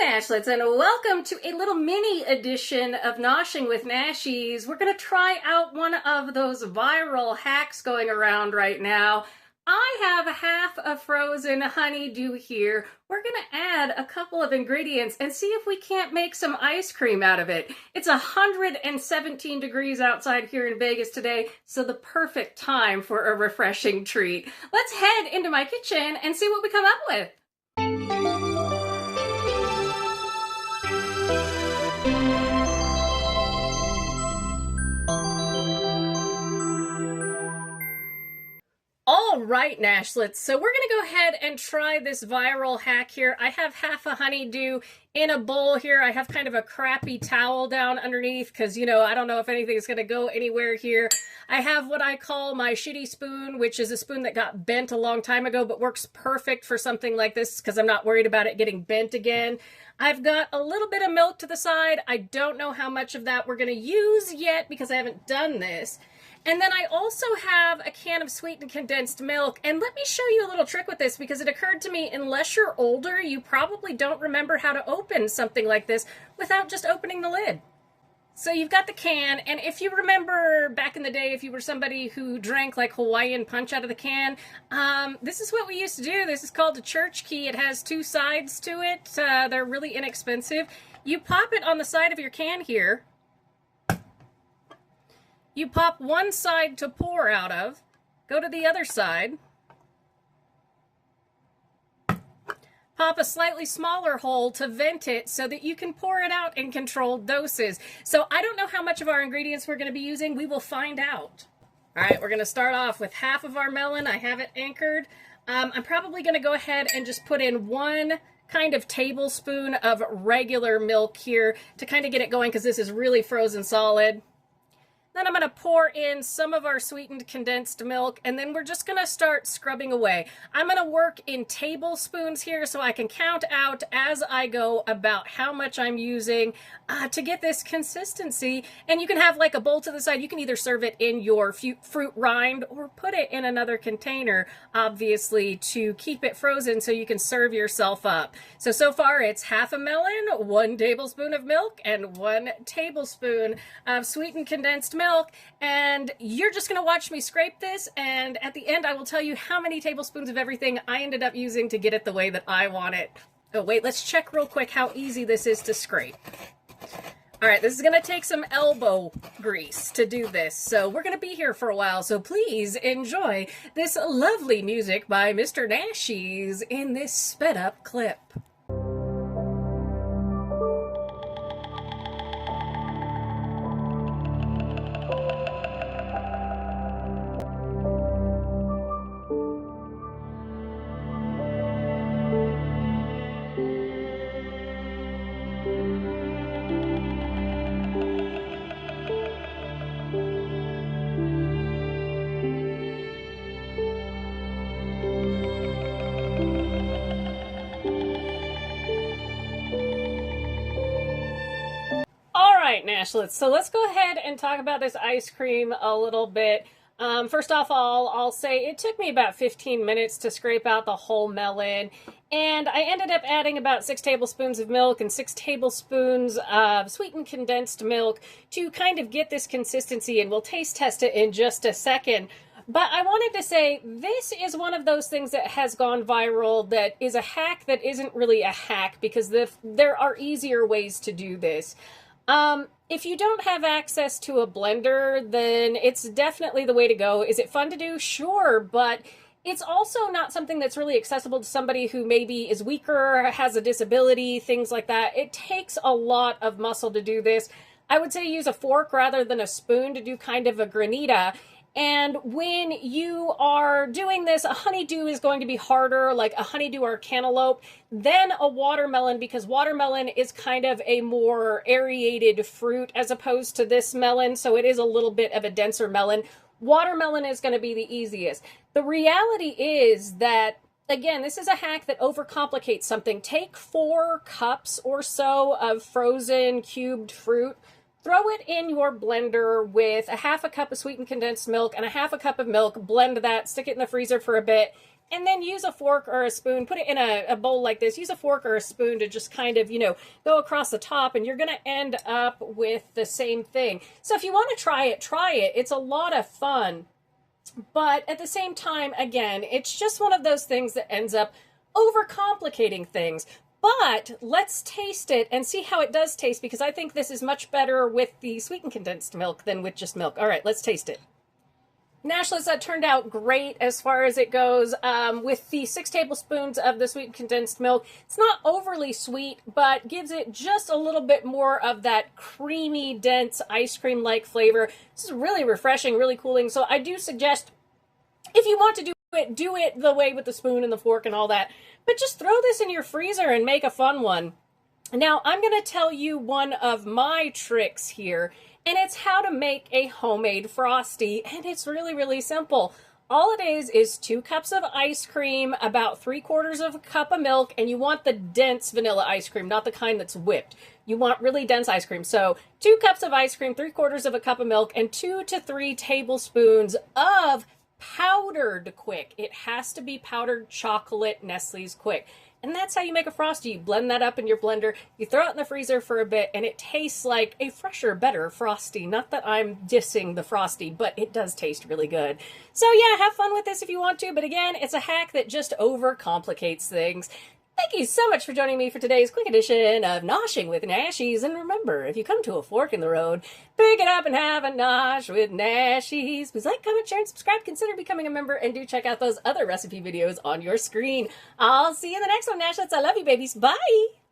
Nashlets, and welcome to a little mini edition of Noshing with Nashies. We're going to try out one of those viral hacks going around right now. I have half a frozen honeydew here. We're going to add a couple of ingredients and see if we can't make some ice cream out of it. It's 117 degrees outside here in Vegas today, so the perfect time for a refreshing treat. Let's head into my kitchen and see what we come up with. All right, Nashlets, so we're going to go ahead and try this viral hack here. I have half a honeydew in a bowl here. I have kind of a crappy towel down underneath because, I don't know if anything is going to go anywhere here. I have what I call my shitty spoon, which is a spoon that got bent a long time ago, but works perfect for something like this because I'm not worried about it getting bent again. I've got a little bit of milk to the side. I don't know how much of that we're going to use yet because I haven't done this. And then I also have a can of sweetened condensed milk. And let me show you a little trick with this because it occurred to me, unless you're older, you probably don't remember how to open something like this without just opening the lid. So you've got the can, and if you remember back in the day, if you were somebody who drank like Hawaiian punch out of the can, this is what we used to do. This is called a church key. It has two sides to it. They're really inexpensive. You pop it on the side of your can here. You pop one side to pour out of, go to the other side, pop a slightly smaller hole to vent it so that you can pour it out in controlled doses. So I don't know how much of our ingredients we're going to be using. We will find out. All right, we're going to start off with half of our melon. I have it anchored. I'm probably going to go ahead and just put in one kind of tablespoon of regular milk here to kind of get it going because this is really frozen solid. Then I'm going to pour in some of our sweetened condensed milk, and then we're just going to start scrubbing away. I'm going to work in tablespoons here so I can count out as I go about how much I'm using to get this consistency. And you can have like a bowl to the side. You can either serve it in your fruit rind or put it in another container, obviously, to keep it frozen so you can serve yourself up. So far it's half a melon, 1 tablespoon of milk, and 1 tablespoon of sweetened condensed milk. And you're just going to watch me scrape this, and at the end I will tell you how many tablespoons of everything I ended up using to get it the way that I want it. Oh wait, let's check real quick how easy this is to scrape. Alright, this is going to take some elbow grease to do this, so we're going to be here for a while, so please enjoy this lovely music by Mr. Nashies in this sped up clip. Nashlets. So let's go ahead and talk about this ice cream a little bit. First off, I'll say it took me about 15 minutes to scrape out the whole melon, and I ended up adding about 6 tablespoons of milk and 6 tablespoons of sweetened condensed milk to kind of get this consistency, and we'll taste test it in just a second. But I wanted to say this is one of those things that has gone viral that is a hack that isn't really a hack because there are easier ways to do this. If you don't have access to a blender, then it's definitely the way to go. Is it fun to do? Sure, but it's also not something that's really accessible to somebody who maybe is weaker, has a disability, things like that. It takes a lot of muscle to do this. I would say use a fork rather than a spoon to do kind of a granita. And when you are doing this, a honeydew is going to be harder, like a honeydew or a cantaloupe, than a watermelon, because watermelon is kind of a more aerated fruit as opposed to this melon, so it is a little bit of a denser melon. Watermelon is going to be the easiest. The reality is that, again, this is a hack that overcomplicates something. Take 4 cups or so of frozen cubed fruit, throw it in your blender with a half a cup of sweetened condensed milk and a half a cup of milk, blend that, stick it in the freezer for a bit, and then use a fork or a spoon, put it in a bowl like this, use a fork or a spoon to just kind of, go across the top, and you're going to end up with the same thing. So if you want to try it, try it. It's a lot of fun. But at the same time, again, it's just one of those things that ends up overcomplicating things. But let's taste it and see how it does taste, because I think this is much better with the sweetened condensed milk than with just milk. All right, let's taste it. Nashless, that turned out great as far as it goes. With the 6 tablespoons of the sweetened condensed milk, it's not overly sweet, but gives it just a little bit more of that creamy, dense ice cream-like flavor. This is really refreshing, really cooling. So I do suggest, if you want to do it the way with the spoon and the fork and all that. But just throw this in your freezer and make a fun one. Now, I'm going to tell you one of my tricks here, and it's how to make a homemade Frosty, and it's really, really simple. All it is 2 cups of ice cream, about 3/4 of a cup of milk, and you want the dense vanilla ice cream, not the kind that's whipped. You want really dense ice cream. So 2 cups of ice cream, 3/4 of a cup of milk, and 2 to 3 tablespoons of powdered Quick. It has to be powdered chocolate Nestle's Quick. And that's how you make a Frosty. You blend that up in your blender, you throw it in the freezer for a bit, and it tastes like a fresher, better Frosty. Not that I'm dissing the Frosty, but it does taste really good. So yeah, have fun with this if you want to, but again, it's a hack that just overcomplicates things. Thank you so much for joining me for today's quick edition of Noshing with Nashies. And remember, if you come to a fork in the road, pick it up and have a nosh with Nashies. Please like, comment, share, and subscribe. Consider becoming a member, and do check out those other recipe videos on your screen. I'll see you in the next one, Nashlets. I love you, babies. Bye!